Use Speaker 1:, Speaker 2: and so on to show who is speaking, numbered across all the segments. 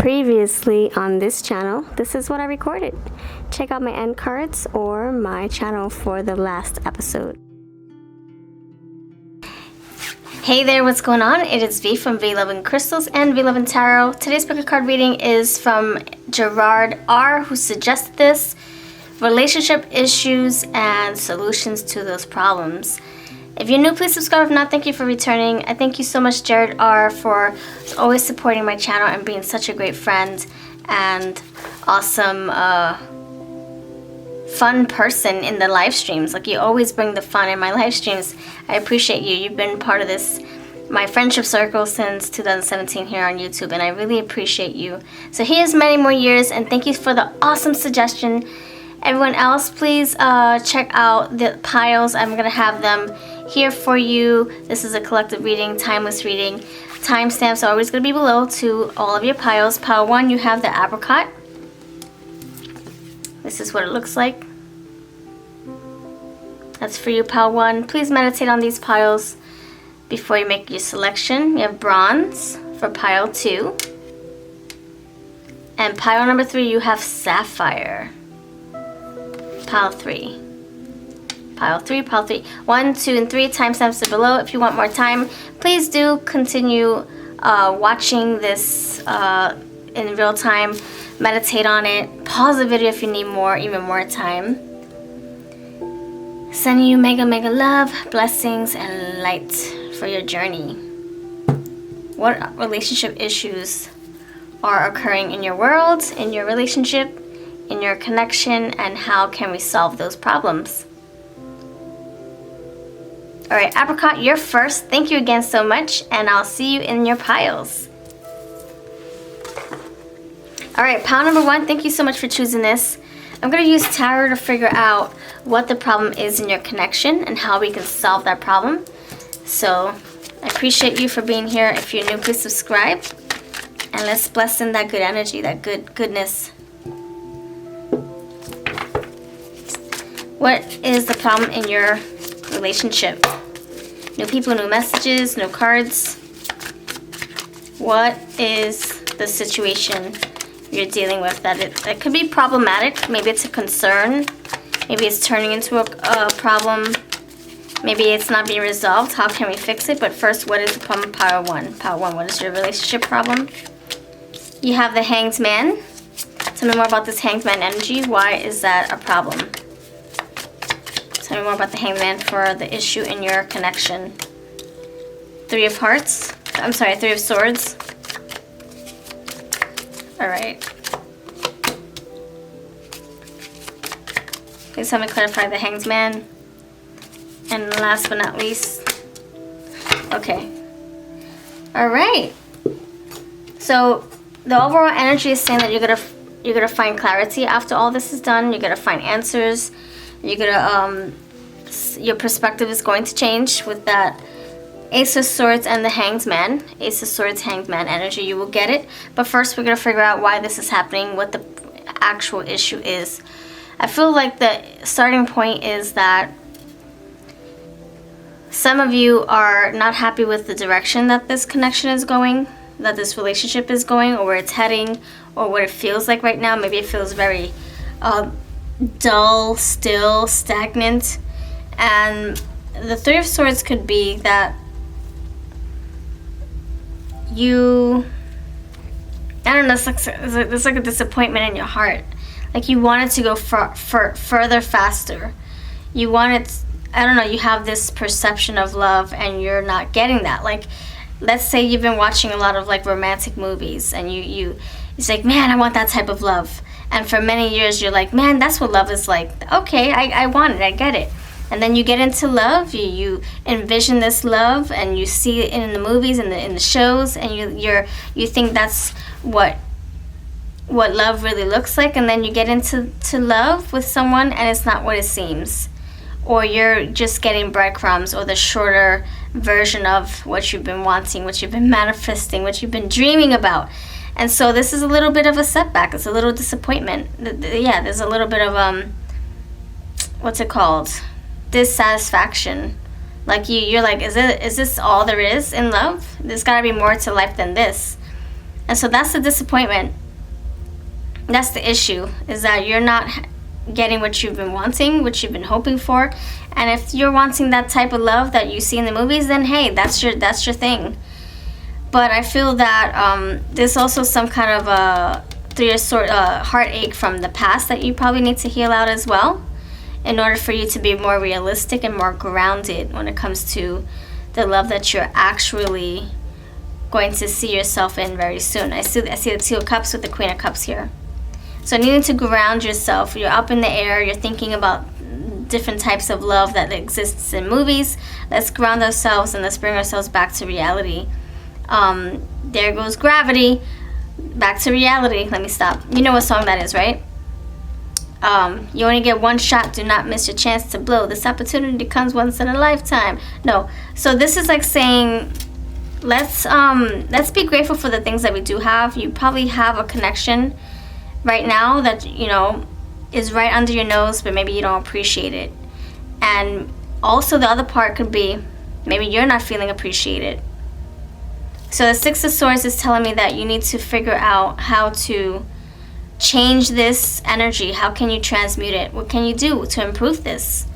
Speaker 1: Previously on this channel, this is what I recorded. Check out my end cards or my channel for the last episode. Hey there, what's going on? It is V from VLoveCrystals and VLoveTarot. Today's pick a card reading is from Gerard R, who suggested this. Relationship issues and solutions to those problems. If you're new, please subscribe. If not, thank you for returning. I thank you so much, Gerard R, for always supporting my channel and being such a great friend and awesome, fun person in the live streams. Like, you always bring the fun in my live streams. I appreciate you. You've been part of this, my friendship circle, since 2017 here on YouTube, and I really appreciate you. So here's many more years, and thank you for the awesome suggestion. Everyone else, please check out the piles. I'm going to have them here for you. This is a collective reading, timeless reading. Timestamps are always going to be below to all of your piles. Pile 1, you have the apricot. This is what it looks like. That's for you, pile 1. Please meditate on these piles before you make your selection. You have bronze for pile 2. And pile number 3, you have sapphire. Pile 3. Pile 3, pile 3. 1, 2, and 3 timestamps are below. If you want more time, please do continue watching this in real time. Meditate on it. Pause the video if you need even more time. Sending you mega love, blessings, and light for your journey. What relationship issues are occurring in your world, in your relationship, in your connection, and how can we solve those problems? Alright, apricot, you're first. Thank you again so much, and I'll see you in your piles. Alright, pile number 1, thank you so much for choosing this. I'm going to use tarot to figure out what the problem is in your connection and how we can solve that problem. So, I appreciate you for being here. If you're new, please subscribe. And let's bless in that good energy, that goodness. What is the problem in your relationship? New people, new messages, new cards. What is the situation you're dealing with that it could be problematic? Maybe it's a concern. Maybe it's turning into a problem. Maybe it's not being resolved. How can we fix it? But first, what is the problem? Pile 1. Pile 1, what is your relationship problem? You have the Hanged Man. Tell me more about this Hanged Man energy. Why is that a problem? Tell me more about the Hanged Man for the issue in your connection. 3 of Hearts. I'm sorry, 3 of Swords. Alright. Please help me clarify the Hanged Man. And last but not least. Okay. Alright. So the overall energy is saying that you're gonna find clarity after all this is done. You're gonna find answers. You're gonna your perspective is going to change with that Ace of Swords and the Hanged Man. Ace of Swords, Hanged Man energy. You will get it. But first, we're gonna figure out why this is happening, what the actual issue is. I feel like the starting point is that some of you are not happy with the direction that this connection is going, that this relationship is going, or where it's heading, or what it feels like right now. Maybe it feels very dull, still, stagnant. And the 3 of Swords could be that you, I don't know, it's like a disappointment in your heart. Like you want it to go further, faster. You want it, I don't know, you have this perception of love and you're not getting that. Like, let's say you've been watching a lot of like romantic movies and it's like, man, I want that type of love. And for many years you're like, man, that's what love is like. Okay, I want it, I get it. And then you get into love, you envision this love, and you see it in the movies and in the shows, and you think that's what love really looks like. And then you get into love with someone, and it's not what it seems, or you're just getting breadcrumbs or the shorter version of what you've been wanting, what you've been manifesting, what you've been dreaming about. And so this is a little bit of a setback. It's a little disappointment. Yeah, there's a little bit of what's it called? Dissatisfaction. Like you're like, is this all there is in love? There's got to be more to life than this. And so that's the disappointment. That's the issue, is that you're not getting what you've been wanting, what you've been hoping for. And if you're wanting that type of love that you see in the movies, then hey, that's your thing. But I feel that there's also some kind of a heartache from the past that you probably need to heal out as well, in order for you to be more realistic and more grounded when it comes to the love that you're actually going to see yourself in very soon. I see the Two of Cups with the Queen of Cups here. So needing to ground yourself. You're up in the air. You're thinking about different types of love that exists in movies. Let's ground ourselves and let's bring ourselves back to reality. There goes gravity. Back to reality. Let me stop. You know what song that is, right? You only get one shot. Do not miss your chance to blow. This opportunity comes once in a lifetime. No. So this is like saying, let's be grateful for the things that we do have. You probably have a connection right now that, you know, is right under your nose, but maybe you don't appreciate it. And also the other part could be, maybe you're not feeling appreciated. So the Six of Swords is telling me that you need to figure out how to change this energy. How can you transmute it? What can you do to improve this?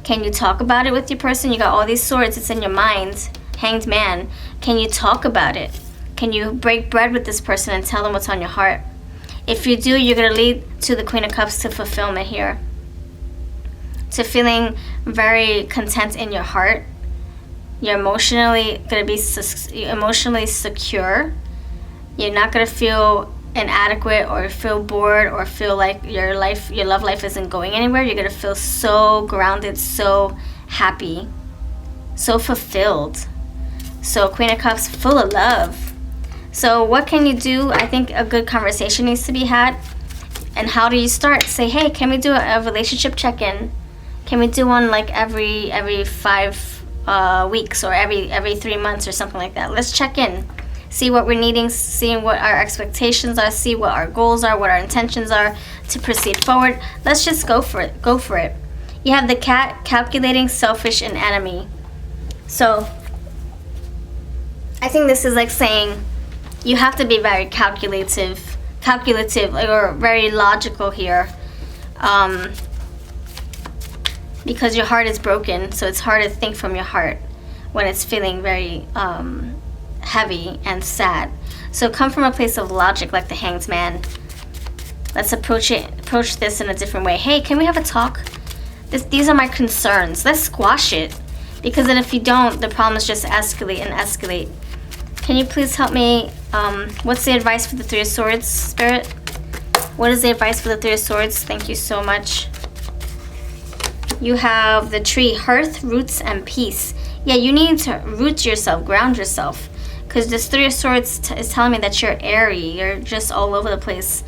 Speaker 1: Can you talk about it with your person? You got all these swords. It's in your mind. Hanged Man. Can you talk about it? Can you break bread with this person and tell them what's on your heart? If you do, you're going to lead to the Queen of Cups to fulfillment here. To feeling very content in your heart. You're emotionally going to be emotionally secure. You're not going to feel inadequate or feel bored or feel like your love life isn't going anywhere. You're going to feel so grounded, so happy, so fulfilled. So Queen of Cups, full of love. So what can you do? I think a good conversation needs to be had. And how do you start? Say, hey, can we do a relationship check-in? Can we do one like every 5 weeks or every 3 months or something like that? Let's check in. See what we're needing, see what our expectations are, see what our goals are, what our intentions are to proceed forward. Let's just go for it. Go for it. You have the Cat, calculating, selfish, and enemy. So I think this is like saying you have to be very calculative, or very logical here, because your heart is broken. So it's hard to think from your heart when it's feeling very heavy and sad. So come from a place of logic, like the Hanged Man. Let's approach this in a different way. Hey, can we have a talk? These are my concerns. Let's squash it, because then if you don't, the problems just escalate and escalate. Can you please help me? What's the advice for the Three of Swords, Spirit? What is the advice for the Three of Swords? Thank you so much. You have the tree, hearth, roots, and peace. Yeah, you need to root yourself, ground yourself. Because this Three of Swords is telling me that you're airy. You're just all over the place.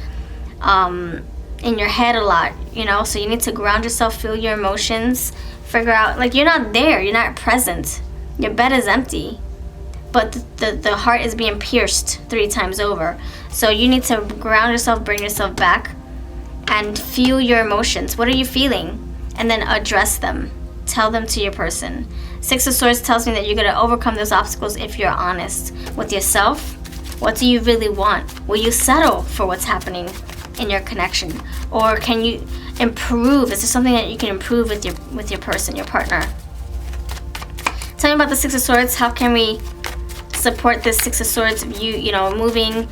Speaker 1: In your head a lot, you know? So you need to ground yourself, feel your emotions. Figure out, like, you're not there. You're not present. Your bed is empty. But the heart is being pierced 3 times over. So you need to ground yourself, bring yourself back, and feel your emotions. What are you feeling? And then address them. Tell them to your person. Six of Swords tells me that you're going to overcome those obstacles if you're honest with yourself. What do you really want? Will you settle for what's happening in your connection? Or can you improve? Is there something that you can improve with your person, your partner? Tell me about the Six of Swords. How can we support this Six of Swords? You know, moving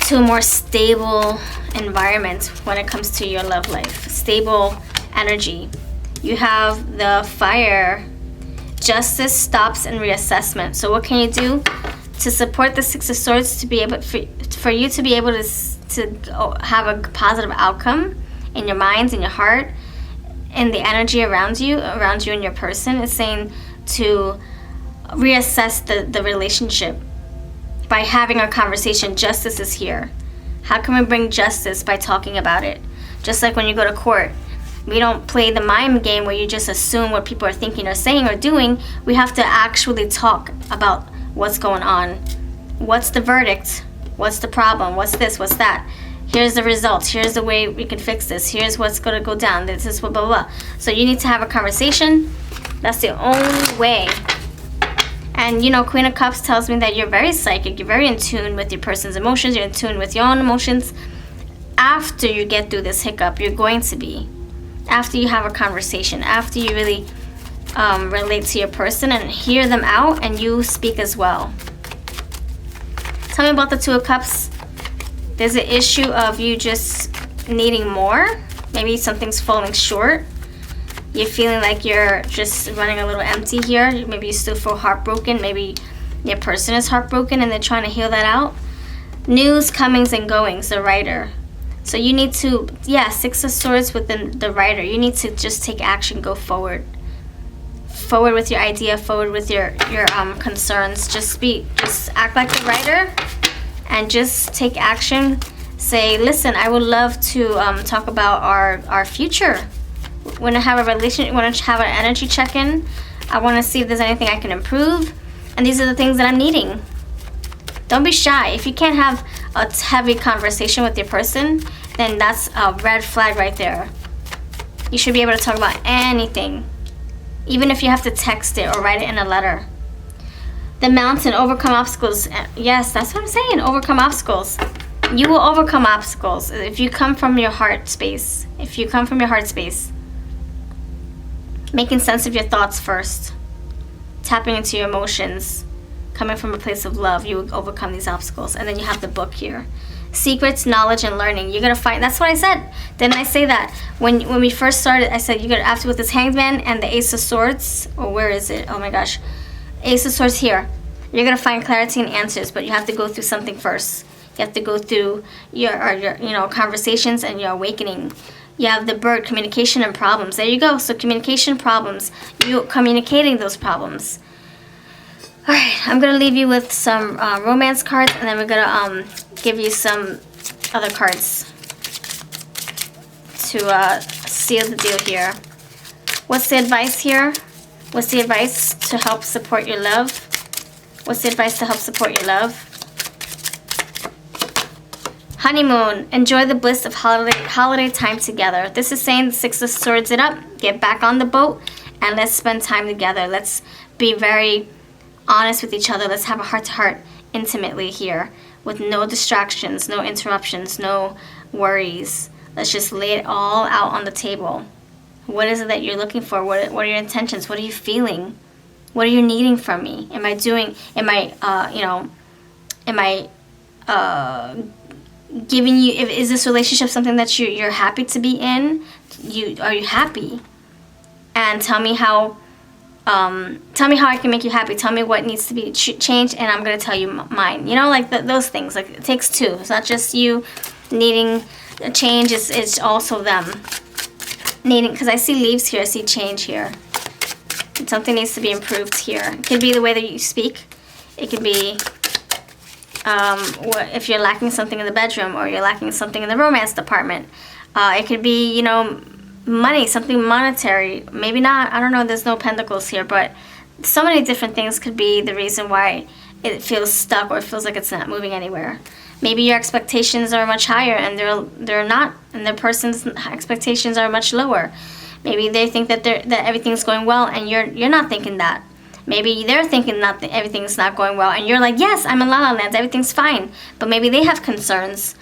Speaker 1: to a more stable environment when it comes to your love life. Stable energy. You have the Fire, justice, stops, and reassessment. So what can you do to support the Six of Swords to be able for you to be able to have a positive outcome in your mind, in your heart, and the energy around you and your person? Is saying to reassess the relationship by having a conversation. Justice is here. How can we bring justice? By talking about it. Just like when you go to court, we don't play the mime game where you just assume what people are thinking or saying or doing. We have to actually talk about what's going on. What's the verdict? What's the problem? What's this? What's that? Here's the results. Here's the way we can fix this. Here's what's going to go down. This is blah, blah, blah. So you need to have a conversation. That's the only way And, you know, Queen of Cups tells me that you're very psychic. You're very in tune with your person's emotions. You're in tune with your own emotions. After you get through this hiccup, you're going to be. After you have a conversation. After you really relate to your person and hear them out, and you speak as well. Tell me about the Two of Cups. There's an issue of you just needing more. Maybe something's falling short. You're feeling like you're just running a little empty here. Maybe you still feel heartbroken. Maybe your person is heartbroken and they're trying to heal that out. News, comings and goings, the writer. So you need to, yeah, Six of Swords with the writer. You need to just take action, go forward. Forward with your idea, forward with your concerns. Just act like the writer and just take action. Say, listen, I would love to talk about our future. Want to have a relationship, want to have an energy check-in. I want to see if there's anything I can improve. And these are the things that I'm needing. Don't be shy. If you can't have a heavy conversation with your person, then that's a red flag right there. You should be able to talk about anything. Even if you have to text it or write it in a letter. The Mountain, overcome obstacles. Yes, that's what I'm saying. Overcome obstacles. You will overcome obstacles if you come from your heart space. If you come from your heart space. Making sense of your thoughts first. Tapping into your emotions. Coming from a place of love, you will overcome these obstacles. And then you have the book here. Secrets, knowledge, and learning. You're going to find, that's what I said. Didn't I say that? When we first started, I said, you're going to, after with this Hanged Man and the Ace of Swords, or where is it? Oh my gosh. Ace of Swords here. You're going to find clarity and answers, but you have to go through something first. You have to go through your conversations and your awakening. You have the Bird, communication and problems. There you go. So communication problems. You communicating those problems. All right, I'm going to leave you with some romance cards, and then we're going to give you some other cards to seal the deal here. What's the advice here? What's the advice to help support your love? What's the advice to help support your love? Honeymoon. Enjoy the bliss of holiday time together. This is saying the Six of Swords it up. Get back on the boat, and let's spend time together. Let's be very honest with each other. Let's have a heart-to-heart intimately here with no distractions, no interruptions, no worries. Let's just lay it all out on the table. What is it that you're looking for? What are your intentions? What are you feeling? What are you needing from me? Am I giving you, is this relationship something that you're happy to be in? Are you happy? And tell me how I can make you happy. Tell me what needs to be changed, and I'm going to tell you mine. You know, like those things. Like, it takes two. It's not just you needing a change. It's also them needing, because I see leaves here. I see change here. Something needs to be improved here. It could be the way that you speak. It could be if you're lacking something in the bedroom, or you're lacking something in the romance department. It could be, money, something monetary. Maybe not. I don't know. There's no pentacles here, but so many different things could be the reason why it feels stuck, or it feels like it's not moving anywhere. Maybe your expectations are much higher, and they're not, and the person's expectations are much lower. Maybe they think that everything's going well, and you're not thinking that. Maybe they're thinking that everything's not going well, and you're like, yes, I'm in La La Land, everything's fine. But maybe they have concerns.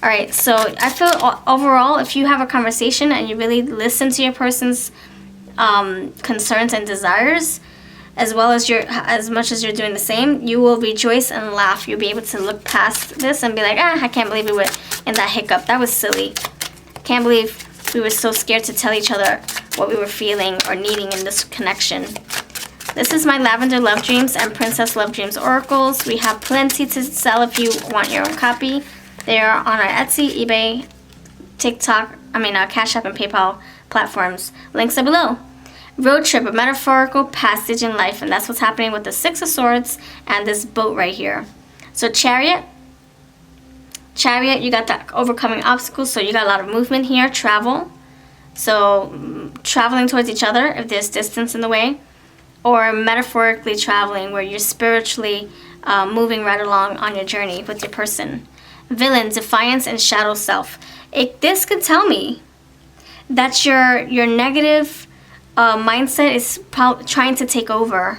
Speaker 1: All right, so I feel overall, if you have a conversation and you really listen to your person's concerns and desires, as much as you're doing the same, you will rejoice and laugh. You'll be able to look past this and be like, I can't believe we were in that hiccup. That was silly. Can't believe we were so scared to tell each other what we were feeling or needing in this connection. This is my Lavender Love Dreams and Princess Love Dreams Oracles. We have plenty to sell if you want your own copy. They are on our Etsy, eBay, TikTok, Cash App and PayPal platforms. Links are below. Road trip, a metaphorical passage in life, and that's what's happening with the Six of Swords and this boat right here. So Chariot, you got that overcoming obstacles, so you got a lot of movement here. Travel, so traveling towards each other if there's distance in the way, or metaphorically traveling where you're spiritually moving right along on your journey with your person. Villain, defiance, and shadow self. This could tell me that your negative mindset is trying to take over.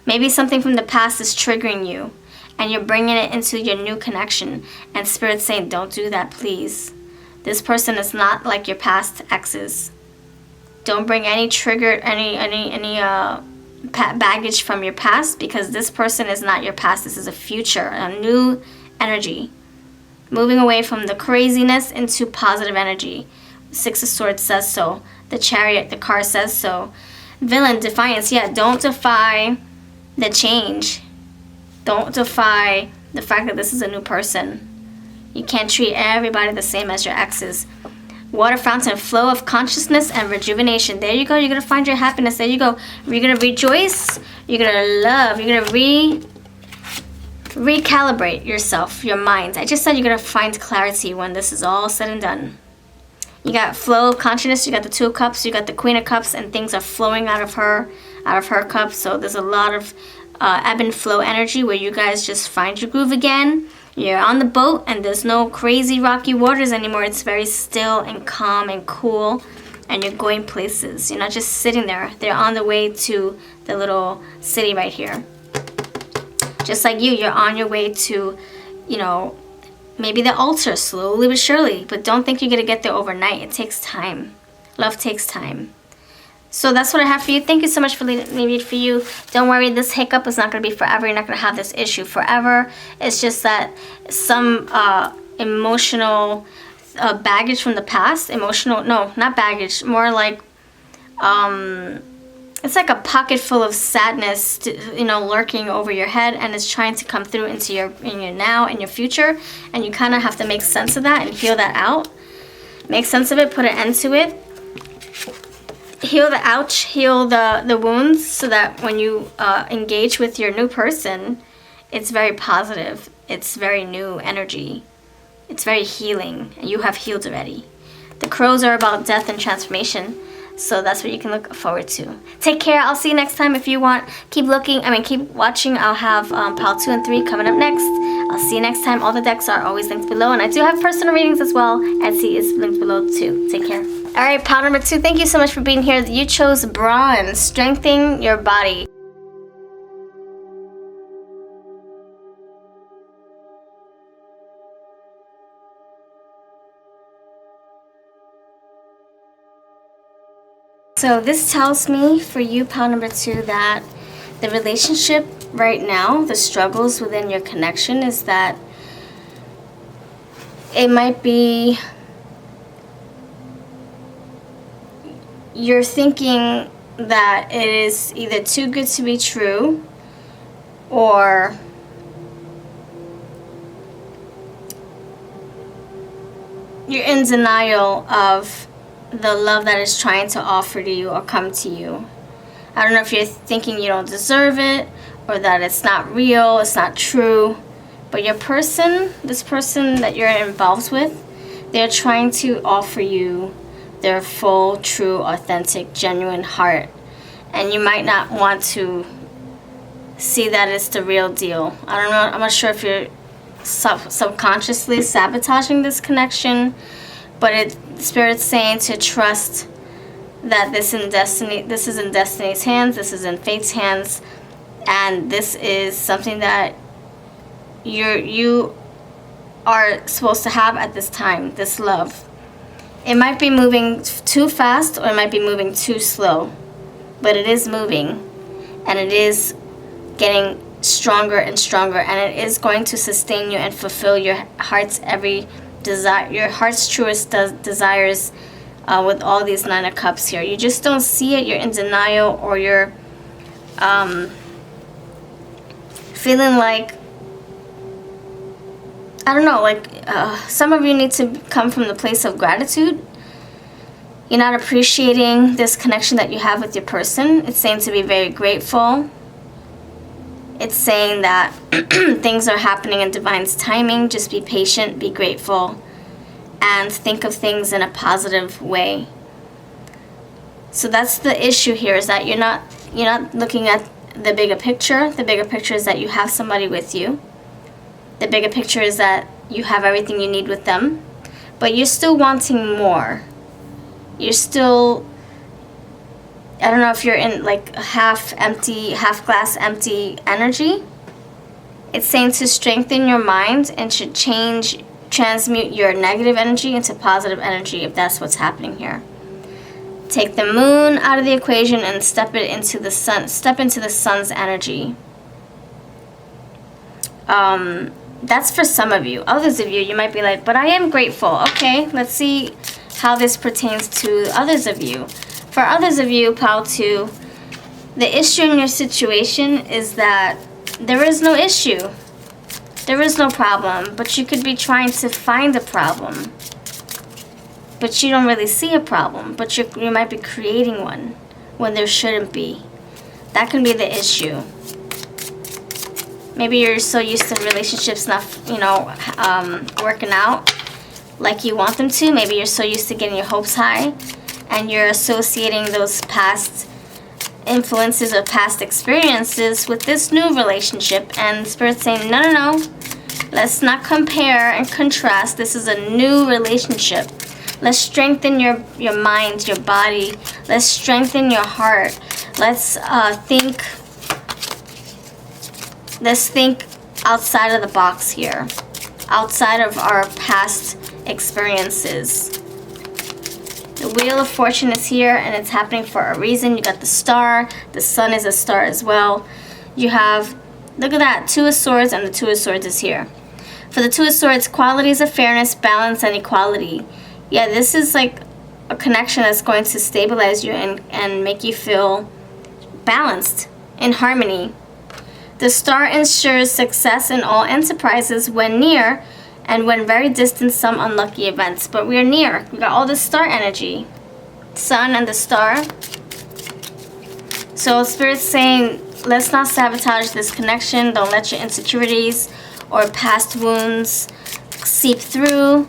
Speaker 1: Maybe something from the past is triggering you, and you're bringing it into your new connection. And Spirit's saying, don't do that, please. This person is not like your past exes. Don't bring any baggage from your past, because this person is not your past. This is a future, a new energy. Moving away from the craziness into positive energy. Six of Swords says so. The Chariot, the car says so. Villain, defiance. Yeah, don't defy the change. Don't defy the fact that this is a new person. You can't treat everybody the same as your exes. Water fountain, flow of consciousness and rejuvenation. There you go. You're going to find your happiness. There you go. You're going to rejoice. You're going to love. You're going to recalibrate yourself, your mind. I just said you're going to find clarity when this is all said and done. You got flow of consciousness. You got the Two of Cups. You got the Queen of Cups, and things are flowing out of her cup. So there's a lot of ebb and flow energy where you guys just find your groove again. You're on the boat, and there's no crazy rocky waters anymore. It's very still and calm and cool, and you're going places. You're not just sitting there. They're on the way to the little city right here. Just like you're on your way to, maybe the altar, slowly but surely. But don't think you're going to get there overnight. It takes time. Love takes time. So that's what I have for you. Thank you so much for letting me read for you. Don't worry, this hiccup is not going to be forever. You're not going to have this issue forever. It's just that some emotional baggage from the past. No, not baggage. More like, it's like a pocket full of sadness, lurking over your head, and it's trying to come through into your now and your future. And you kind of have to make sense of that and heal that out. Make sense of it. Put an end to it. Heal the ouch, heal the wounds, so that when you engage with your new person, it's very positive. It's very new energy. It's very healing, and you have healed already. The crows are about death and transformation, so that's what you can look forward to. Take care. I'll see you next time. If you want, keep watching. I'll have pile 2 and 3 coming up next. I'll see you next time. All the decks are always linked below, and I do have personal readings as well. Etsy is linked below too. Take care. All right, pile number 2. Thank you so much for being here. You chose Bronze, strengthening your body. So this tells me for you, pile number 2, that the relationship right now, the struggles within your connection, is that it might be you're thinking that it is either too good to be true, or you're in denial of the love that is trying to offer to you or come to you. I don't know if you're thinking you don't deserve it, or that it's not real, it's not true. But this person that you're involved with, they're trying to offer you their full, true, authentic, genuine heart. And you might not want to see that it's the real deal. I don't know. I'm not sure if you're subconsciously sabotaging this connection, but Spirit's saying to trust that this is in Destiny's hands, this is in Fate's hands, and this is something that you are supposed to have at this time, this love. It might be moving too fast, or it might be moving too slow, but it is moving, and it is getting stronger and stronger, and it is going to sustain you and fulfill your heart's every desire, your heart's truest desires, with all these 9 of Cups here. You just don't see it. You're in denial, or you're feeling like, I don't know, like some of you need to come from the place of gratitude. You're not appreciating this connection that you have with your person. It's saying to be very grateful. It's saying that things are happening in divine's timing. Just be patient, be grateful, and think of things in a positive way. So that's the issue here, is that you're not looking at the bigger picture. The bigger picture is that you have somebody with you. The bigger picture is that you have everything you need with them, but you're still wanting more. You're still I don't know if you're in like half empty, half glass empty energy. It's saying to strengthen your mind and should transmute your negative energy into positive energy if that's what's happening here. Take the moon out of the equation and step into the sun's energy. That's for some of you. Others of you, you might be like, but I am grateful. Okay, let's see how this pertains to others of you. For others of you, pile 2, the issue in your situation is that there is no issue. There is no problem, but you could be trying to find a problem. But you don't really see a problem, but you might be creating one when there shouldn't be. That can be the issue. Maybe you're so used to relationships not, working out like you want them to. Maybe you're so used to getting your hopes high, and you're associating those past influences or past experiences with this new relationship, and Spirit's saying, no. Let's not compare and contrast. This is a new relationship. Let's strengthen your mind, your body. Let's strengthen your heart. Let's think outside of the box here, outside of our past experiences. The Wheel of Fortune is here, and it's happening for a reason. You got the star. The sun is a star as well. You have, look at that, 2 of Swords, and the 2 of Swords is here. For the 2 of Swords, qualities of fairness, balance, and equality. Yeah, this is like a connection that's going to stabilize you and make you feel balanced, in harmony. The star ensures success in all enterprises when near, and when very distant, some unlucky events. But we are near. We got all this star energy. Sun and the star. So Spirit's saying, let's not sabotage this connection. Don't let your insecurities or past wounds seep through.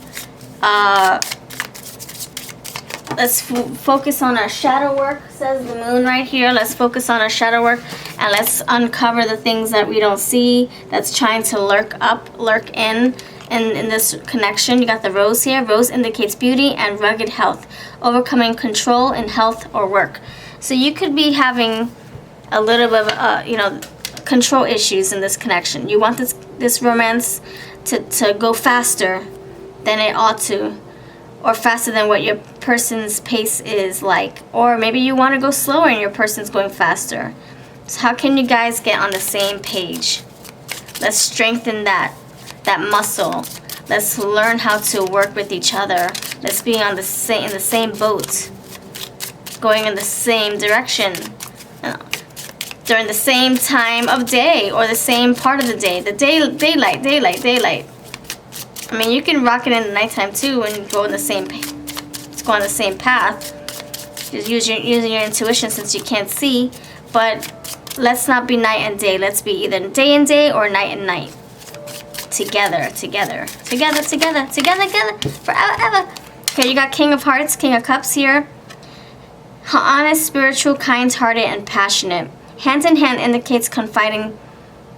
Speaker 1: Let's focus on our shadow work, says the moon right here. Let's focus on our shadow work, and let's uncover the things that we don't see that's trying to lurk in this connection. You got the rose here. Rose indicates beauty and rugged health, overcoming control in health or work. So you could be having a little bit of control issues in this connection. You want this romance to go faster than it ought to, or faster than what your person's pace is like, or maybe you want to go slower and your person's going faster. So how can you guys get on the same page? Let's strengthen that muscle. Let's learn how to work with each other. Let's be in the same boat, going in the same direction, during the same time of day, or the same part of the day. The daylight. I mean, you can rock it in the nighttime too and go in the same path. Just using your intuition since you can't see. But let's not be night and day. Let's be either day and day or night and night. Together, forever. Okay, you got King of Hearts, King of Cups here. Honest, spiritual, kind-hearted, and passionate. Hand in hand indicates confiding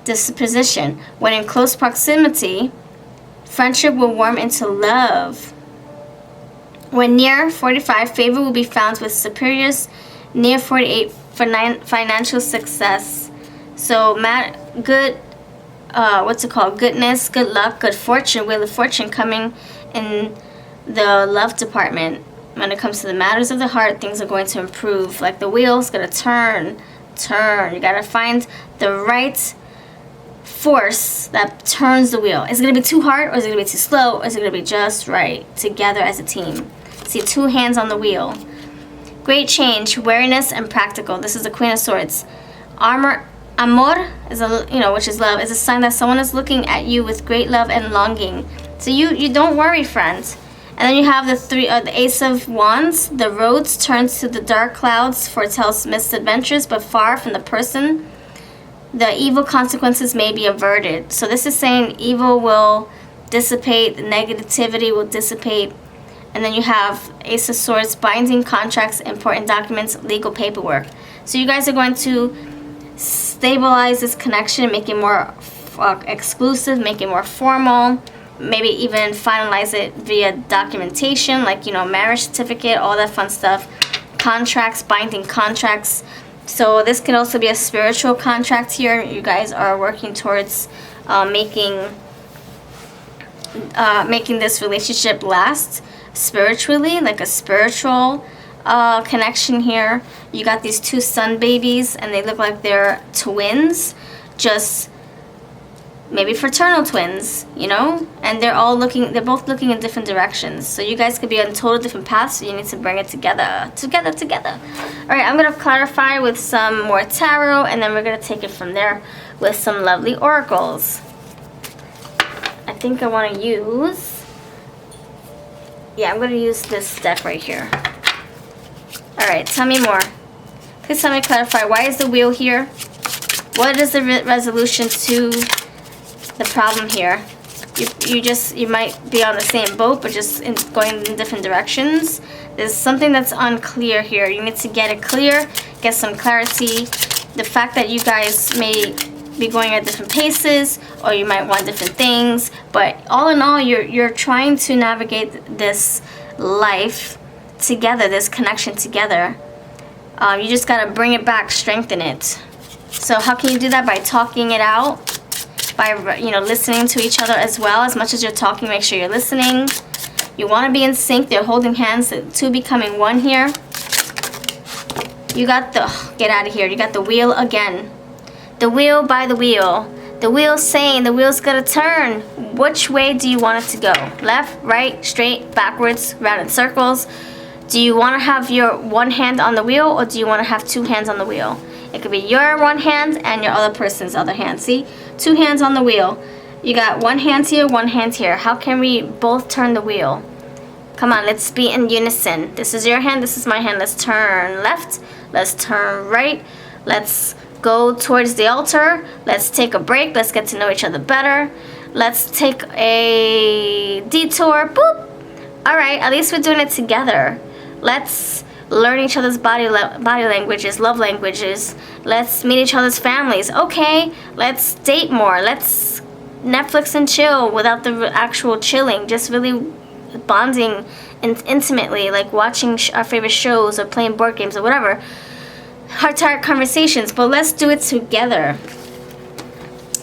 Speaker 1: disposition. When in close proximity, friendship will warm into love. When near 45, favor will be found with superiors. Near 48, for financial success. So, good. Goodness, good luck, good fortune, Wheel of Fortune coming in the love department. When it comes to the matters of the heart, things are going to improve. Like the wheel's going to turn. You got to find the right force that turns the wheel. Is it going to be too hard, or is it going to be too slow, or is it going to be just right? Together as a team. See, 2 hands on the wheel. Great change, wariness, and practical. This is the Queen of Swords. Amor is which is love, is a sign that someone is looking at you with great love and longing. So you don't worry, friends. And then you have the Ace of Wands. The roads turns to the dark clouds, foretells misadventures, but far from the person. The evil consequences may be averted. So this is saying evil will dissipate, negativity will dissipate. And then you have Ace of Swords, binding contracts, important documents, legal paperwork. So you guys are going to stabilize this connection, make it more exclusive, make it more formal, maybe even finalize it via documentation, like marriage certificate, all that fun stuff. contracts, binding contracts. So this can also be a spiritual contract here. You guys are working towards making this relationship last spiritually, like a spiritual connection here. You got these two sun babies, and they look like they're twins, just maybe fraternal twins, you know, and they're both looking in different directions. So you guys could be on total different paths, so you need to bring it together. All right, I'm gonna clarify with some more tarot, and then we're gonna take it from there with some lovely oracles. I think I want to use, I'm gonna use this deck right here. All right, tell me more. Please tell me, clarify, why is the wheel here? What is the resolution to the problem here? You might be on the same boat, but just going in different directions. There's something that's unclear here. You need to get it clear, get some clarity. The fact that you guys may be going at different paces, or you might want different things, but all in all, you're trying to navigate this life together, this connection together. You just gotta bring it back, strengthen it. So how can you do that? By talking it out, by listening to each other as well. As much as you're talking, make sure you're listening. You want to be in sync. They're holding hands, the two becoming one here. You got get out of here. You got the wheel again. The wheel by the wheel. The wheel's saying the wheel's gonna turn. Which way do you want it to go? Left, right, straight, backwards, round in circles? Do you want to have your one hand on the wheel, or do you want to have two hands on the wheel? It could be your one hand and your other person's other hand. See? Two hands on the wheel. You got one hand here, one hand here. How can we both turn the wheel? Come on, let's be in unison. This is your hand, this is my hand. Let's turn left. Let's turn right. Let's go towards the altar. Let's take a break. Let's get to know each other better. Let's take a detour. Boop. All right, at least we're doing it together. Let's learn each other's body languages, love languages. Let's meet each other's families. Okay, let's date more. Let's Netflix and chill without the actual chilling. Just really bonding intimately, like watching our favorite shows or playing board games or whatever. Heart-to-heart conversations, but let's do it together.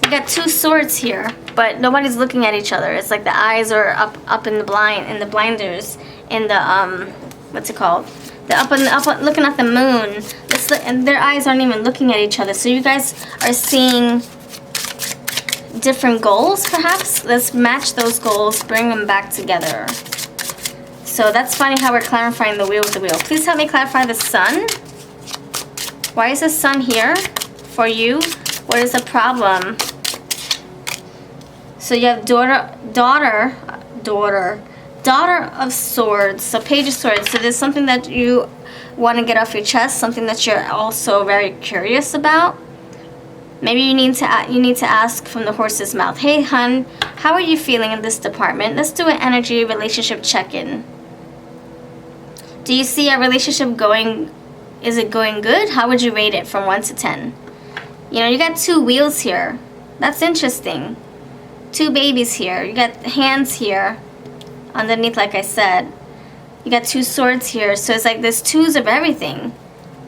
Speaker 1: We got two swords here, but nobody's looking at each other. It's like the eyes are up in the blinders, in the what's it called? They're up looking at the moon. And their eyes aren't even looking at each other. So you guys are seeing different goals, perhaps. Let's match those goals, bring them back together. So that's funny how we're clarifying the wheel with the wheel. Please help me clarify the sun. Why is the sun here for you? What is the problem? So you have daughter of swords. So page of swords. So there's something that you want to get off your chest, something that you're also very curious about. Maybe you need to ask from the horse's mouth. Hey, hun, how are you feeling in this department? Let's do an energy relationship check-in. Do you see our relationship going? Is it going good? How would you rate it from 1 to 10? You know, you got two wheels here. That's interesting. Two babies here. You got hands here underneath, like I said. You got two swords here. So it's like there's twos of everything.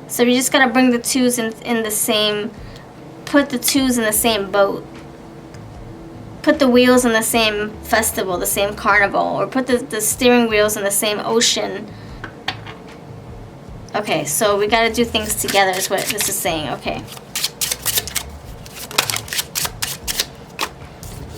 Speaker 1: So you just got to bring the twos in the same, put the twos in the same boat. Put the wheels in the same festival, the same carnival, or put the steering wheels in the same ocean. Okay, so we got to do things together is what this is saying. Okay.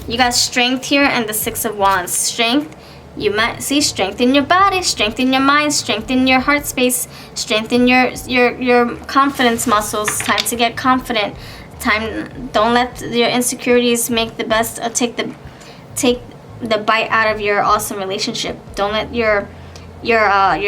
Speaker 1: You got strength here and the Six of Wands. Strength, you might see strength in your body, strength in your mind, strength in your heart space, strength in your confidence muscles. Time to get confident. Time, don't let your insecurities make the best, take the bite out of your awesome relationship. Don't let your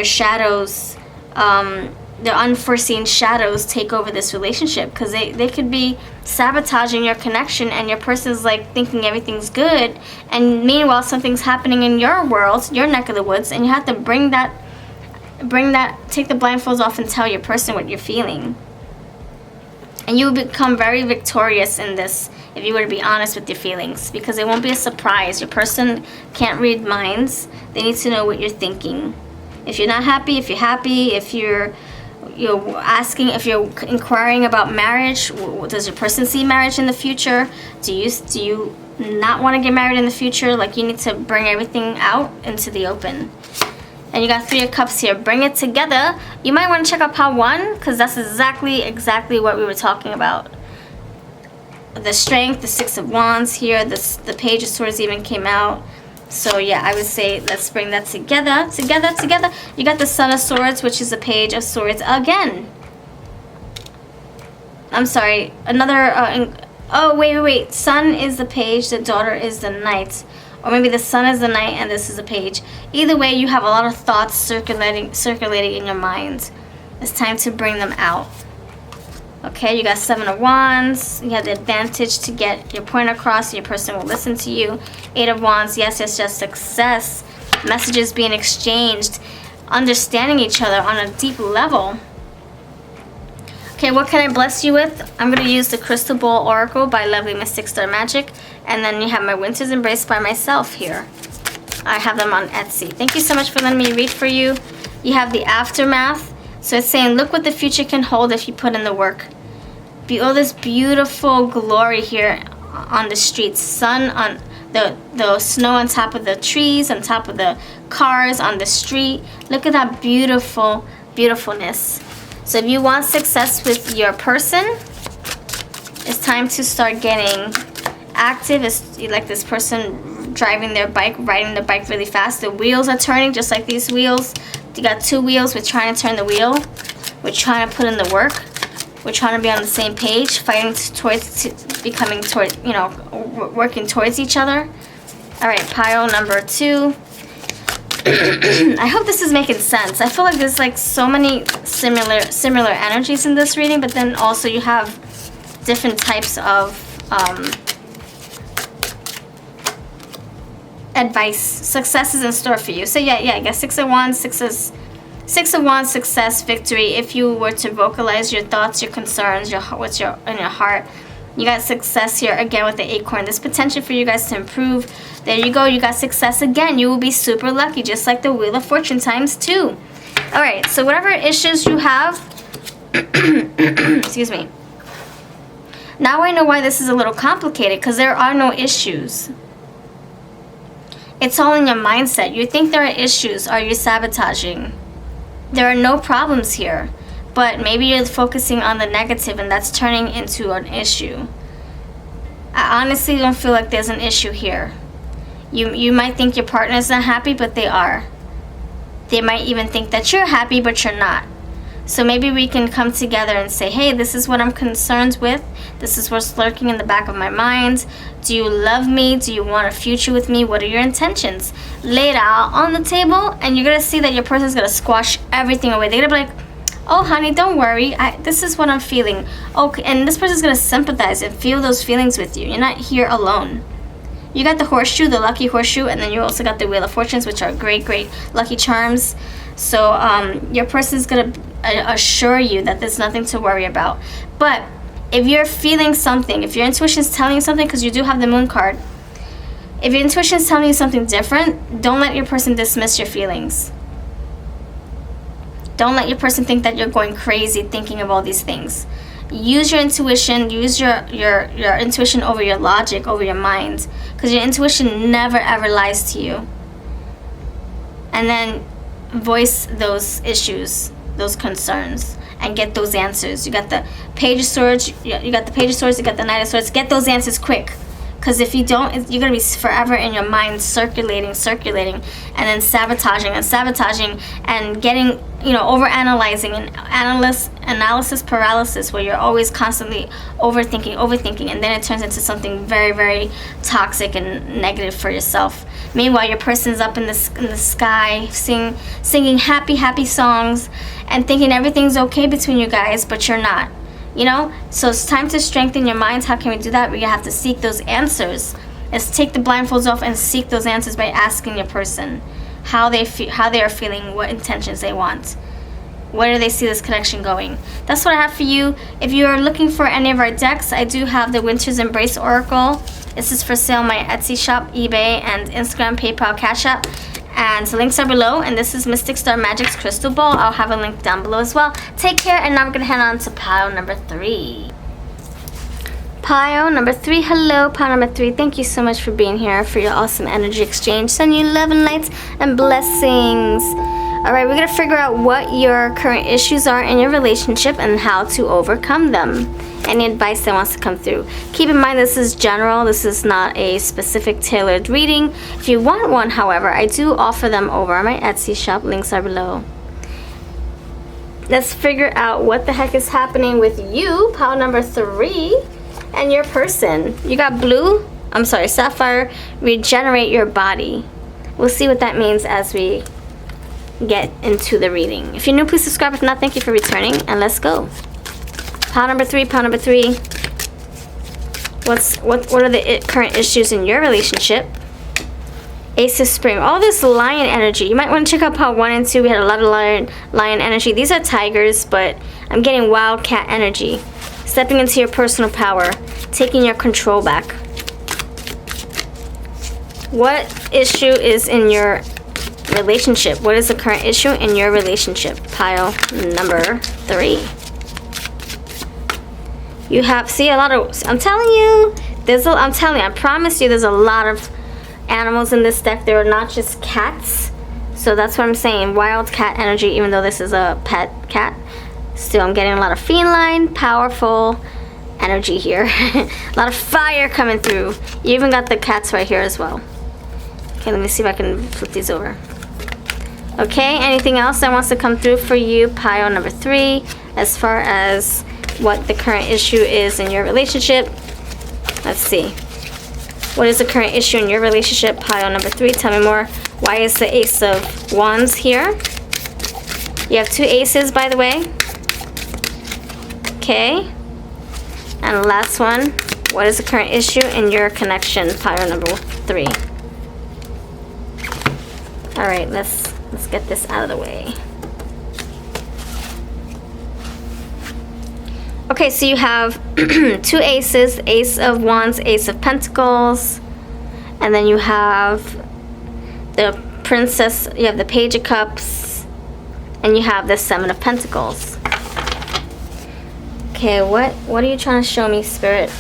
Speaker 1: shadows, the unforeseen shadows take over this relationship, because they could be sabotaging your connection, and your person's like thinking everything's good, and meanwhile something's happening in your world, your neck of the woods, and you have to take the blindfolds off and tell your person what you're feeling. And you will become very victorious in this if you were to be honest with your feelings, because it won't be a surprise. Your person can't read minds. They need to know what you're thinking. If you're not happy, if you're happy, if you're you're asking, if you're inquiring about marriage, does your person see marriage in the future? Do you not want to get married in the future? Like, you need to bring everything out into the open. And you got 3 of Cups here. Bring it together. You might want to check out Part 1, because that's exactly what we were talking about. The Strength, the 6 of Wands here, the Page of Swords even came out. So yeah, I would say let's bring that together. Together. You got the Son of Swords, which is the Page of Swords again. I'm sorry. Another... oh, wait. Son is the Page, the daughter is the Knight. Or maybe the Sun is the Knight and this is a Page. Either way, you have a lot of thoughts circulating in your mind. It's time to bring them out. Okay, you got 7 of Wands. You have the advantage to get your point across. Your person will listen to you. 8 of Wands. Yes, success. Messages being exchanged. Understanding each other on a deep level. Okay, what can I bless you with? I'm going to use the Crystal Ball Oracle by Lovely Mystic Star Magic. And then you have my Winter's Embrace by myself here. I have them on Etsy. Thank you so much for letting me read for you. You have the Aftermath. So it's saying, look what the future can hold if you put in the work. All this beautiful glory here on the streets. Sun on the snow on top of the trees, on top of the cars, on the street. Look at that beautifulness. So if you want success with your person, it's time to start getting active. It's like this person driving their bike, riding their bike really fast. The wheels are turning just like these wheels. You got 2 wheels. We're trying to turn the wheel. We're trying to put in the work. We're trying to be on the same page, fighting working towards each other. All right, pile number 2. I hope this is making sense. I feel like there's like so many similar energies in this reading, but then also you have different types of advice. Success is in store for you. So yeah, I guess 6 of Wands, 6 of Wands, success, victory. If you were to vocalize your thoughts, your concerns, what's in your heart, you got success here again with the Acorn. There's potential for you guys to improve. There you go. You got success again. You will be super lucky, just like the Wheel of Fortune times 2. All right. So whatever issues you have, excuse me. Now I know why this is a little complicated, because there are no issues. It's all in your mindset. You think there are issues. Are you sabotaging? There are no problems here. But maybe you're focusing on the negative and that's turning into an issue. I honestly don't feel like there's an issue here. You might think your partner's not happy, but they are. They might even think that you're happy, but you're not. So maybe we can come together and say, hey, this is what I'm concerned with. This is what's lurking in the back of my mind. Do you love me? Do you want a future with me? What are your intentions? Lay it out on the table, and you're going to see that your person's going to squash everything away. They're going to be like, oh, honey, don't worry. This is what I'm feeling. Okay, and this person's going to sympathize and feel those feelings with you. You're not here alone. You got the horseshoe, the lucky horseshoe, and then you also got the Wheel of Fortunes, which are great lucky charms. So your person's going to assure you that there's nothing to worry about. But if you're feeling something, if your intuition's telling you something, because you do have the Moon card, if your intuition's telling you something different, don't let your person dismiss your feelings. Don't let your person think that you're going crazy thinking of all these things. Use your intuition. Use your intuition over your logic, over your mind. Because your intuition never ever lies to you. And then voice those issues, those concerns, and get those answers. You got the Page of Swords. You got the Page of Swords. You got the Knight of Swords. Get those answers quick. Because if you don't, you're going to be forever in your mind circulating, and then sabotaging and getting, over-analyzing and analysis paralysis, where you're always constantly overthinking, and then it turns into something very, very toxic and negative for yourself. Meanwhile, your person's up in the sky singing happy songs and thinking everything's okay between you guys, but you're not. So it's time to strengthen your minds. How can we do that? We have to seek those answers. Let's take the blindfolds off and seek those answers by asking your person how they are feeling, what intentions they want. Where do they see this connection going? That's what I have for you. If you are looking for any of our decks, I do have the Winter's Embrace Oracle. This is for sale on my Etsy shop, eBay, and Instagram, PayPal, Cash App. And the links are below, and this is Mystic Star Magic's crystal ball. I'll have a link down below as well. Take care, and now we're gonna head on to pile number 3. Pile number 3, hello, pile number 3. Thank you so much for being here, for your awesome energy exchange. Send you love and lights and blessings. All right, we're gonna figure out what your current issues are in your relationship and how to overcome them. Any advice that wants to come through. Keep in mind, this is general. This is not a specific tailored reading. If you want one, however, I do offer them over on my Etsy shop. Links are below. Let's figure out what the heck is happening with you, pile number 3, and your person. You got sapphire, regenerate your body. We'll see what that means as we get into the reading. If you're new, please subscribe. If not, thank you for returning, and let's go. Pile number 3, pile number 3. What are the current issues in your relationship? Ace of Spring. All this lion energy. You might want to check out pile 1 and 2. We had a lot of lion energy. These are tigers, but I'm getting wildcat energy. Stepping into your personal power. Taking your control back. What issue is in your relationship? What is the current issue in your relationship? Pile number 3. You have, see, a lot of, I'm telling you, I promise you there's a lot of animals in this deck. There are not just cats. So that's what I'm saying, wild cat energy, even though this is a pet cat. Still, I'm getting a lot of feline, powerful energy here. A lot of fire coming through. You even got the cats right here as well. Okay, let me see if I can flip these over. Okay, anything else that wants to come through for you, pile number 3, as far as what the current issue is in your relationship? Let's see. What is the current issue in your relationship? Pile number 3. Tell me more. Why is the Ace of Wands here? You have 2 aces, by the way. Okay. And last one. What is the current issue in your connection? Pile number 3. All right, let's get this out of the way. Okay, so you have 2 aces, Ace of Wands, Ace of Pentacles, and then you have the Princess, you have the Page of Cups, and you have the 7 of Pentacles. Okay, what are you trying to show me, Spirit?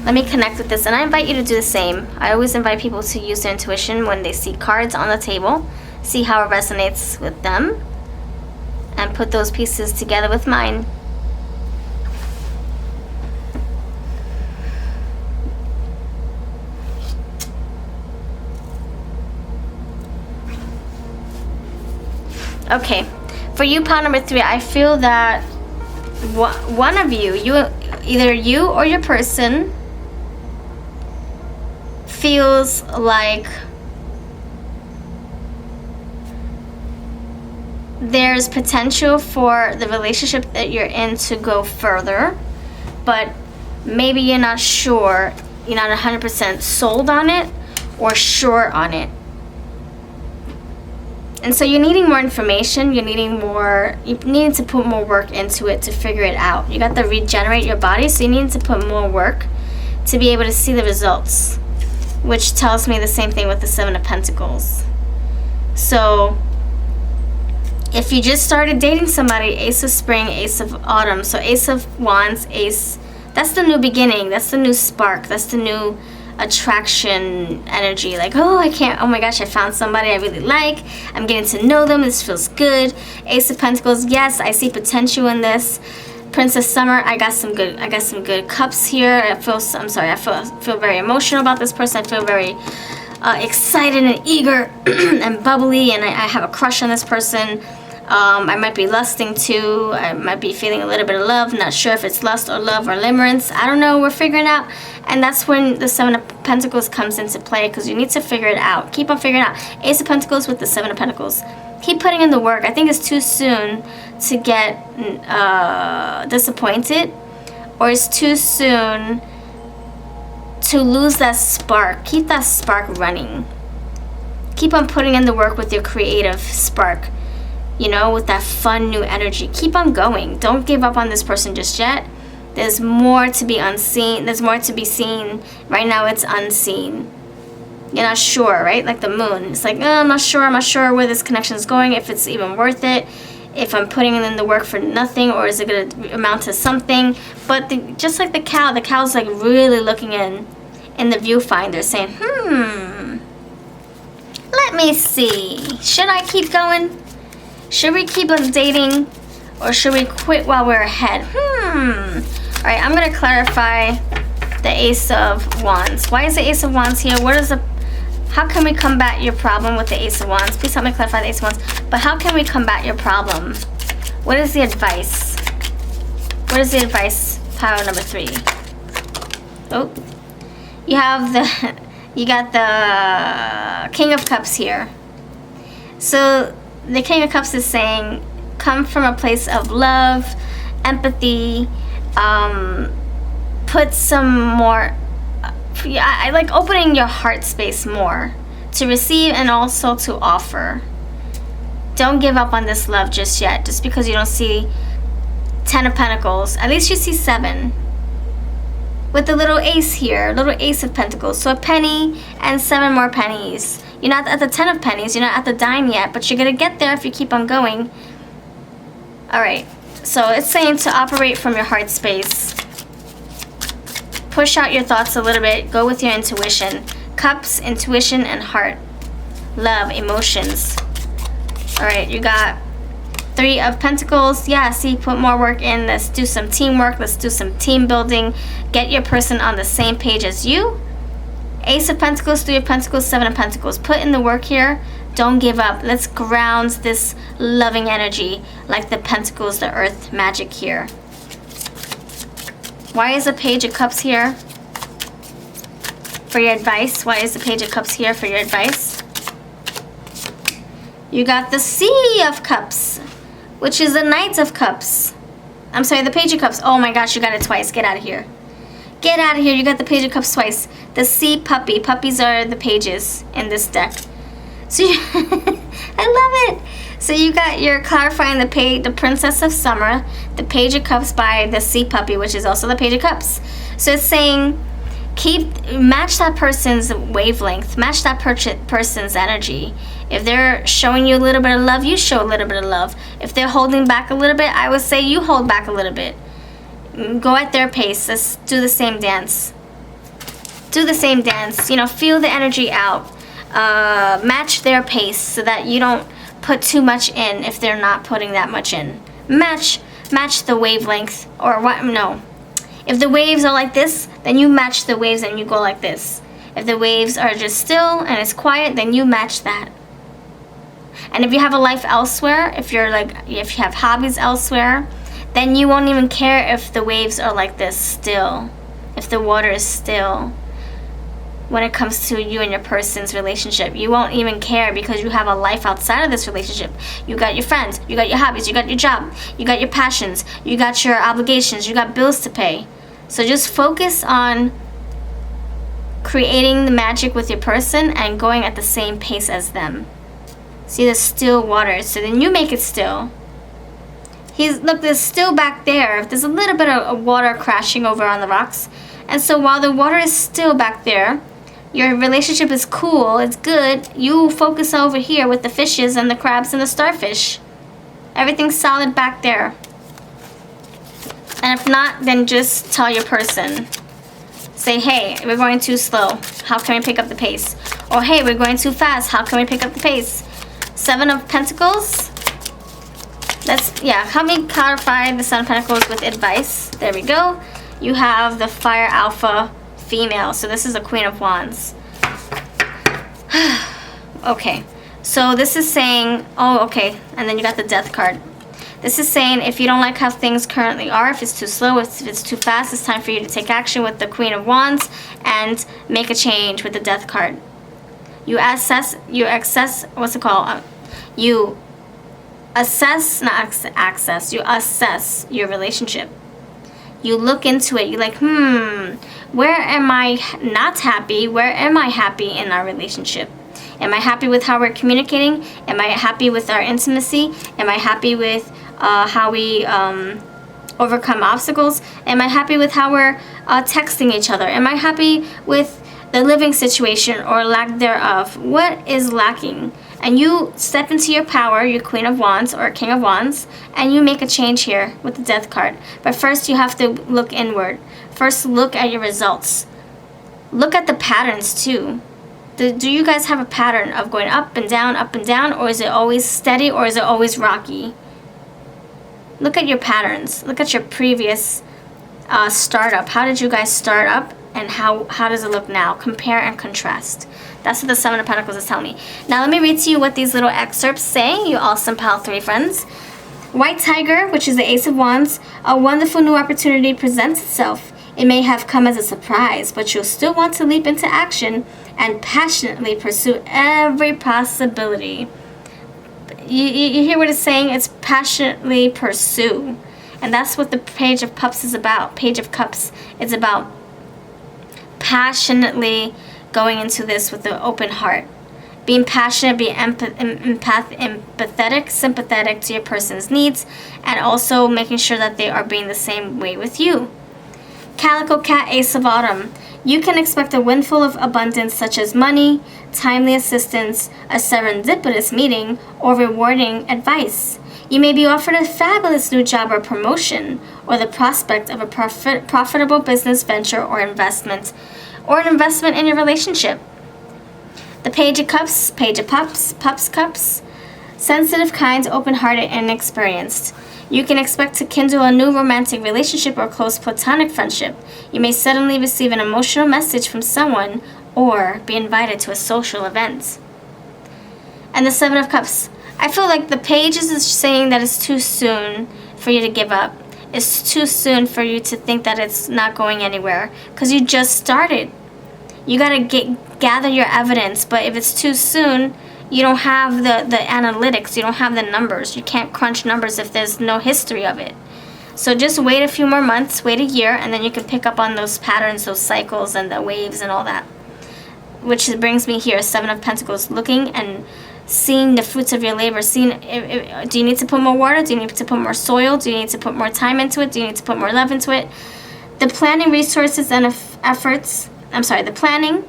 Speaker 1: Let me connect with this, and I invite you to do the same. I always invite people to use their intuition when they see cards on the table, see how it resonates with them, and put those pieces together with mine. Okay, for you, pile number 3, I feel that one of you, either you or your person, feels like there's potential for the relationship that you're in to go further, but maybe you're not sure, you're not 100% sold on it or sure on it. And so you're needing more information, you need to put more work into it to figure it out. You got to regenerate your body, so you need to put more work to be able to see the results, which tells me the same thing with the 7 of Pentacles. So if you just started dating somebody, Ace of Spring, Ace of Autumn, so Ace of Wands, Ace, that's the new beginning, that's the new spark, that's the new attraction energy. Like, oh my gosh, I found somebody I really like, I'm getting to know them, this feels good. Ace of Pentacles, yes, I see potential in this. Princess Summer, I got some good cups here. I feel very emotional about this person. I feel very excited and eager and bubbly, and I have a crush on this person. I might be lusting too. I might be feeling a little bit of love. Not sure if it's lust or love or limerence. I don't know. We're figuring it out. And that's when the 7 of Pentacles comes into play, because you need to figure it out. Keep on figuring it out. Ace of Pentacles with the 7 of Pentacles. Keep putting in the work. I think it's too soon to get disappointed, or it's too soon to lose that spark. Keep that spark running. Keep on putting in the work with your creative spark. You know, with that fun new energy. Keep on going. Don't give up on this person just yet. There's more to be unseen. There's more to be seen. Right now it's unseen. You're not sure, right? Like the moon. It's like, oh, I'm not sure where this connection is going, if it's even worth it, if I'm putting in the work for nothing, or is it going to amount to something? But just like the cow's like really looking in the viewfinder, saying, let me see. Should I keep going? Should we keep on dating? Or should we quit while we're ahead? All right, I'm going to clarify the Ace of Wands. Why is the Ace of Wands here? How can we combat your problem with the Ace of Wands? Please help me clarify the Ace of Wands. But how can we combat your problem? What is the advice? What is the advice? Pile number 3. Oh, you got the King of Cups here. So the King of Cups is saying, come from a place of love, empathy, put some more. I like opening your heart space more to receive and also to offer. Don't give up on this love just yet. Just because you don't see 10 of Pentacles, at least you see 7. With the little ace here, little Ace of Pentacles. So a penny and 7 more pennies. You're not at the 10 of pennies, you're not at the dime yet, but you're going to get there if you keep on going. Alright, so it's saying to operate from your heart space. Push out your thoughts a little bit. Go with your intuition. Cups, intuition, and heart. Love, emotions. Alright, you got 3 of Pentacles. Yeah, see, put more work in. Let's do some teamwork. Let's do some team building. Get your person on the same page as you. Ace of Pentacles, 3 of Pentacles, 7 of Pentacles. Put in the work here. Don't give up. Let's ground this loving energy like the Pentacles, the Earth magic here. Why is the Page of Cups here? For your advice. Why is the Page of Cups here for your advice? You got the Sea of Cups, which is the Knight of Cups. I'm sorry, the Page of Cups. Oh my gosh, you got it twice. Get out of here. Get out of here. You got the Page of Cups twice. The Sea Puppy. Puppies are the pages in this deck. So I love it. So you're clarifying the Princess of Summer, the Page of Cups by the Sea Puppy, which is also the Page of Cups. So it's saying match that person's wavelength, match that person's energy. If they're showing you a little bit of love, you show a little bit of love. If they're holding back a little bit, I would say you hold back a little bit. Go at their pace. Let's do the same dance. Do the same dance. Feel the energy out. Match their pace so that you don't put too much in if they're not putting that much in. Match the wavelength, or what? No. If the waves are like this, then you match the waves and you go like this. If the waves are just still and it's quiet, then you match that. And if you have a life elsewhere, if you have hobbies elsewhere, then you won't even care if the waves are like this still, if the water is still. When it comes to you and your person's relationship, you won't even care because you have a life outside of this relationship. You got your friends, you got your hobbies, you got your job, you got your passions, you got your obligations, you got bills to pay. So just focus on creating the magic with your person and going at the same pace as them. See the still water, so then you make it still. Look, there's still back there. There's a little bit of water crashing over on the rocks. And so while the water is still back there, your relationship is cool, it's good, you focus over here with the fishes and the crabs and the starfish. Everything's solid back there. And if not, then just tell your person. Say, hey, we're going too slow. How can we pick up the pace? Or hey, we're going too fast. How can we pick up the pace? 7 of Pentacles. Help me clarify the 7 of Pentacles with advice. There we go. You have the Fire Alpha female. So this is a Queen of Wands. Okay. So this is saying, and then you got the Death card. This is saying if you don't like how things currently are, if it's too slow, if it's too fast, it's time for you to take action with the Queen of Wands and make a change with the Death card. You assess your relationship. You look into it. You're like, where am I not happy? Where am I happy in our relationship? Am I happy with how we're communicating? Am I happy with our intimacy? Am I happy with how we overcome obstacles? Am I happy with how we're texting each other? Am I happy with the living situation or lack thereof. What is lacking? And you step into your power, your Queen of Wands or King of Wands, and you make a change here with the Death card. But first you have to look inward. First look at your results. Look at the patterns too. Do you guys have a pattern of going up and down, or is it always steady, or is it always rocky? Look at your patterns. Look at your previous startup. How did you guys start up, and how does it look now? Compare and contrast. That's what the Seven of Pentacles is telling me. Now let me read to you what these little excerpts say, you awesome Pal 3 friends. White Tiger, which is the Ace of Wands, a wonderful new opportunity presents itself. It may have come as a surprise, but you'll still want to leap into action and passionately pursue every possibility. You hear what it's saying? It's passionately pursue. And that's what the Page of Cups is about. Page of Cups is about passionately going into this with an open heart. Being passionate, being empathetic, sympathetic to your person's needs, and also making sure that they are being the same way with you. Calico Cat, Ace of Autumn. You can expect a windfall of abundance such as money, timely assistance, a serendipitous meeting, or rewarding advice. You may be offered a fabulous new job or promotion, or the prospect of a profitable business venture or investment, or an investment in your relationship. The Page of Cups, Page of Pups Cups. Sensitive, kind, open-hearted, and experienced. You can expect to kindle a new romantic relationship or close platonic friendship. You may suddenly receive an emotional message from someone or be invited to a social event. And the Seven of Cups. I feel like the Page is saying that it's too soon for you to give up. It's too soon for you to think that it's not going anywhere because you just started. You got to gather your evidence, but if it's too soon, you don't have the analytics, you don't have the numbers. You can't crunch numbers if there's no history of it. So just wait a few more months, wait a year, and then you can pick up on those patterns, those cycles, and the waves and all that. Which brings me here, Seven of Pentacles, looking and seeing the fruits of your labor. Seeing, do you need to put more water? Do you need to put more soil? Do you need to put more time into it? Do you need to put more love into it? The planning, resources, and efforts, the planning,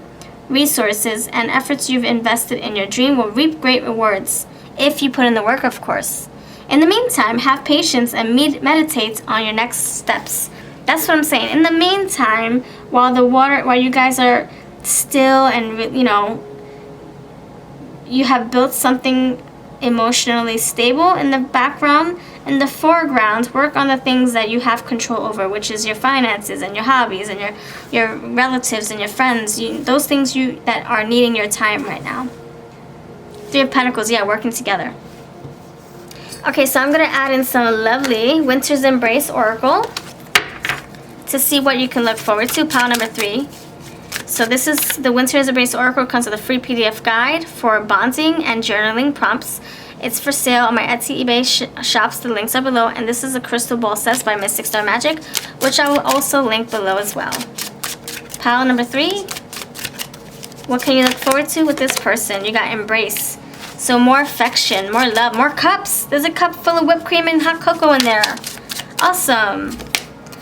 Speaker 1: resources, and efforts you've invested in your dream will reap great rewards if you put in the work, of course. In the meantime, have patience and meditate on your next steps. That's what I'm saying. In the meantime, while you guys are still and you have built something emotionally stable in the background, in the foreground, work on the things that you have control over, which is your finances and your hobbies and your relatives and your friends, those things that are needing your time right now. Three of Pentacles, yeah, working together. Okay, so I'm going to add in some lovely Winter's Embrace Oracle to see what you can look forward to. Pile number 3. So this is the Winter's Embrace Oracle. Comes with a free PDF guide for bonding and journaling prompts. It's for sale on my Etsy, eBay shops. The links are below. And this is a crystal ball set by Mystic Star Magic, which I will also link below as well. Pile number 3. What can you look forward to with this person? You got Embrace. So more affection, more love, more cups. There's a cup full of whipped cream and hot cocoa in there. Awesome.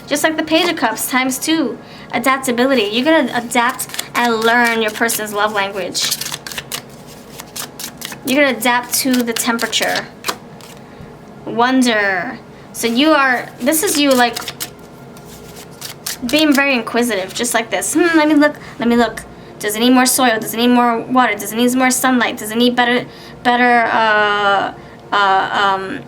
Speaker 1: Just like the Page of Cups, times 2. Adaptability. You're going to adapt and learn your person's love language. You're going to adapt to the temperature. Wonder. So this is you like being very inquisitive, just like this. Let me look. Does it need more soil? Does it need more water? Does it need more sunlight? Does it need better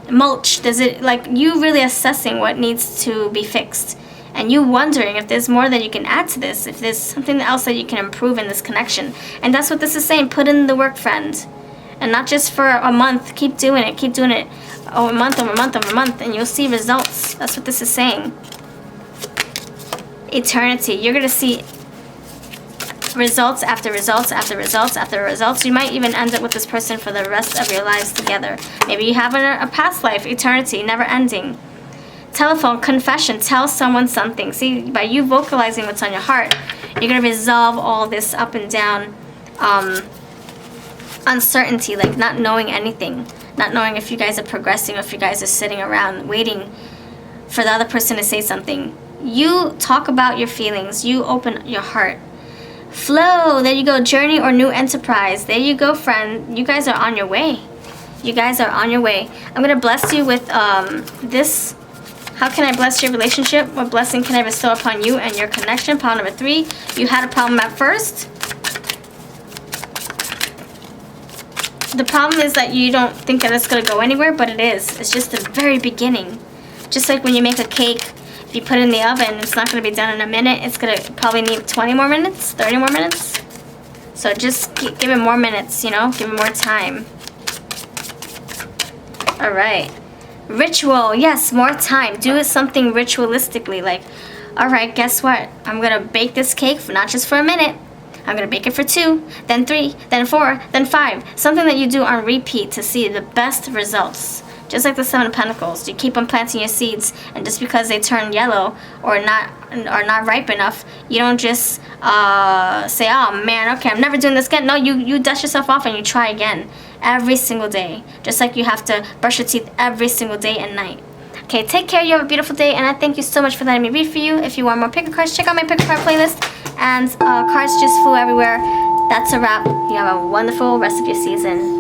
Speaker 1: mulch? Does it, like, you really assessing what needs to be fixed, and you wondering if there's more that you can add to this, if there's something else that you can improve in this connection. And that's what this is saying. Put in the work, friend, and not just for a month. Keep doing it. Keep doing it. Over month, and you'll see results. That's what this is saying. Eternity. You're gonna see results after results after results after results. You might even end up with this person for the rest of your lives together. Maybe you have a past life. Eternity, never ending. Telephone, confession. Tell someone something. See, by you vocalizing what's on your heart, you're going to resolve all this up and down uncertainty, like not knowing anything, not knowing if you guys are progressing or if you guys are sitting around waiting for the other person to say something. You talk about your feelings. You open your heart. Flow. There you go. Journey or new enterprise. There you go, friend. You guys are on your way. You guys are on your way. I'm going to bless you with this. How can I bless your relationship? What blessing can I bestow upon you and your connection? Pile number 3. You had a problem at first. The problem is that you don't think that it's going to go anywhere, but it is. It's just the very beginning. Just like when you make a cake, if you put it in the oven, it's not going to be done in a minute. It's going to probably need 20 more minutes, 30 more minutes. So just give it more minutes, you know? Give it more time. All right. Ritual. Yes, more time. Do something ritualistically. Like, all right, guess what? I'm going to bake this cake, not just for a minute. I'm going to bake it for 2, then 3, then 4, then 5. Something that you do on repeat to see the best results. Just like the 7 of Pentacles. You keep on planting your seeds, and just because they turn yellow or not ripe enough, you don't just say, oh man, okay, I'm never doing this again. No, you dust yourself off and you try again. Every single day. Just like you have to brush your teeth every single day and night. Okay, take care. You have a beautiful day, and I thank you so much for letting me read for you. If you want more pick a cards, check out my pick a card playlist. And cards just flew everywhere. That's a wrap. You have a wonderful rest of your season.